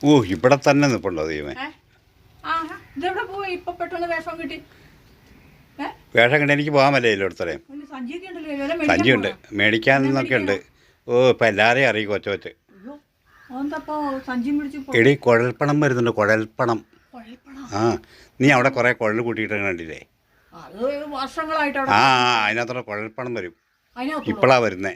ഓ ഇവിടെ തന്നെ നിൽപ്പുണ്ടോ ദൈവമേ? ഇതെവിടെ പോയി ഇപ്പൊ പെട്ടെന്ന് വേഷം കിട്ടി? വേഷം കണ്ട് എനിക്ക് പോകാൻ പറ്റില്ല എല്ലായിടത്തോടെയും. സഞ്ചിയുണ്ട്, മേടിക്കാനൊക്കെ ഉണ്ട്. ഓ ഇപ്പം എല്ലാവരെയും അറിയും കൊച്ചു കൊച്ച്. എടി കുഴൽപ്പണം വരുന്നുണ്ട്, കുഴൽപ്പണം. ആ നീ അവിടെ കുറേ കുഴൽ കൂട്ടിയിട്ട് കണ്ടില്ലേ? ആ അതിനകത്തോടെ കുഴൽപ്പണം വരും. ഇപ്പോഴാ വരുന്നേ.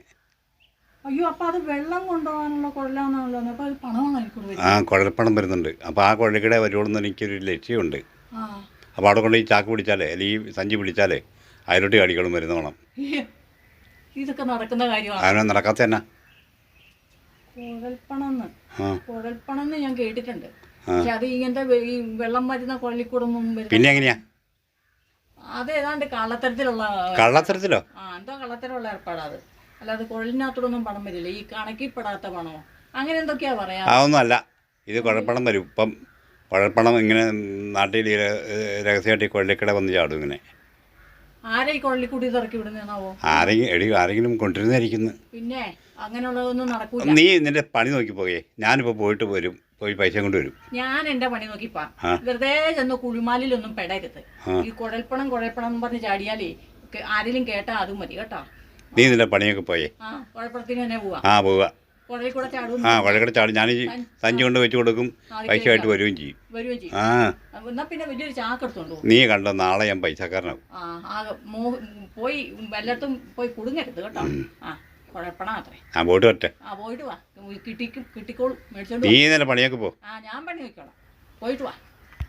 അയ്യോ അപ്പൊ അത് വെള്ളം കൊണ്ടുപോകാനുള്ള കൊള്ളാന്നാണല്ലോ. അപ്പൊ അത് പണമാണ്. ആ കുഴൽപ്പണം വരുന്നുണ്ട്. അപ്പോൾ ആ കുഴലിക്കടെ വരുവോളെന്ന് എനിക്കൊരു ലക്ഷ്യമുണ്ട്. അപ്പോൾ അവിടെ കൊണ്ട് ഈ ചാക്ക് പിടിച്ചാലേ അല്ലെങ്കിൽ ഈ സഞ്ചി പിടിച്ചാലേ അതിലോട്ട് അടികളും വരുന്ന വേണം. ഇതൊക്കെ നടക്കുന്ന കാര്യമാണ്. അതിനൊന്നും നടക്കാത്ത തന്നെ കുഴൽപ്പണം ഞാൻ കേട്ടിട്ടുണ്ട്. പക്ഷെ അത് ഇങ്ങനത്തെ ഈ വെള്ളം വരുന്ന കൊള്ളിക്കൂടൊന്നും പിന്നെ എങ്ങനെയാ? അത് ഏതാണ്ട് കള്ളത്തരത്തിലുള്ള കള്ളത്തരത്തിലോ? എന്തോ കള്ളത്തരമുള്ള ഏർപ്പാടാ അത്. അല്ലാതെ കൊള്ളിനകത്തോടൊന്നും പണം വരില്ല. ഈ കണക്കിൽപ്പെടാത്ത പണമോ അങ്ങനെ എന്തൊക്കെയാ പറയാ. അതൊന്നും അല്ല, ഇത് കുഴൽപ്പണം വരും. ഇപ്പം കുഴൽപ്പണം ഇങ്ങനെ നാട്ടിൽ രഹസ്യമായിട്ട് ഈ കൊള്ളിക്കട വന്ന് ചാടും ഇങ്ങനെ. ആരെ ഈ കൊള്ളിക്കൂടി ഇറക്കി വിടുന്നാവോ? ആരെങ്കിലും കൊണ്ടിരുന്നായിരിക്കുന്നു. പിന്നെ അങ്ങനെയുള്ളതൊന്നും നടക്കൂല. നീ നിന്റെ പണി നോക്കി പോയേ. ഞാനിപ്പോൾ പോയിട്ട് വരും, പോയി പൈസ കൊണ്ട് വരും. ഞാൻ എന്റെ പണി നോക്കിപ്പാ. വെറുതെ ചെന്ന് കുഴിമാലിലൊന്നും പെടരുത്. ഈ കുഴൽപ്പണം എന്ന് പറഞ്ഞ് ചാടിയാലേ ആരെങ്കിലും കേട്ടാ അതും മതി കേട്ടോ. നീ നിന്റെ പണിയൊക്കെ പോയേ. കുഴൽപ്പണത്തിന് തന്നെ പോവാ. പോവുക. കുഴൽ കൂടെ ചാടും. കുഴൽക്കൂടെ ചാടും. ഞാൻ സഞ്ചി കൊണ്ട് വെച്ച് കൊടുക്കും, പൈസയായിട്ട് വരികയും ചെയ്യും. എന്നാ പിന്നെ വലിയൊരു ചാക്ക് എടുത്തോണ്ടോ. നീ കണ്ടോ, നാളെ ഞാൻ പൈസക്കാരനാവും. പോയി വല്ലത്തും പോയി കുടുങ്ങരുത് കേട്ടോ. കുഴപ്പണ അത്രേ. പോയിട്ട് വരട്ടെ. പോയിട്ട് വാ. കിട്ടിക്കോളും. മേടിച്ചോണ്ട് നീ നിന്റെ പണിയൊക്കെ പോ. ഞാൻ പണി നോക്കിക്കോളാം. പോയിട്ട് വാ.